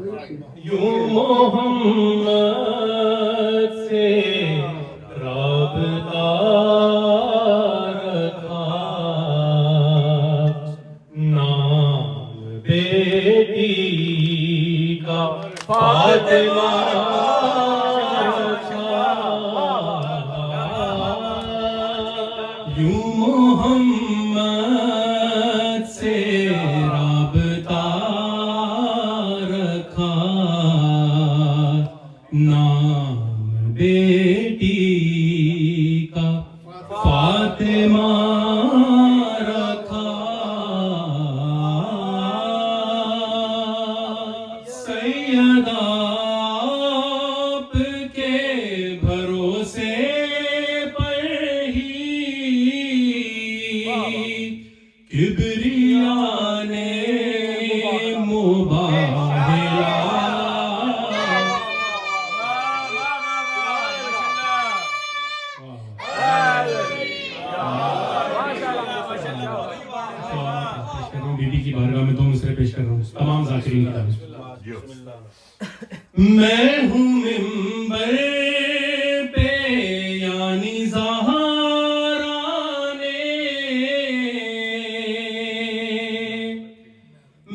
یوں محمد سے رابطہ رکھا، نام بیٹی کا فاطمہ رکھا، یوں محمد سے رابطہ رکھا، نام بیٹی کا فاطمہ رکھا، سیدہ آپ کے بھروسے پر ہی کبریا نے مباہلا، بی بی کی بارگاہ میں دو مصرعے پیش کر رہا ہوں تمام ذاکرین کی طرف۔ میں ہوں ممبر پہ یعنی زہرانے،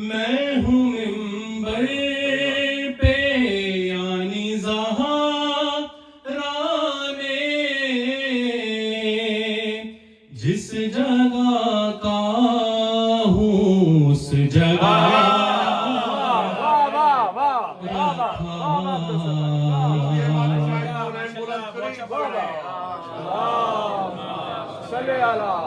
میں ہوں ممبر پہ یعنی زہرانے، جس جگہ کا ہوں اس جگہ صلی اللہ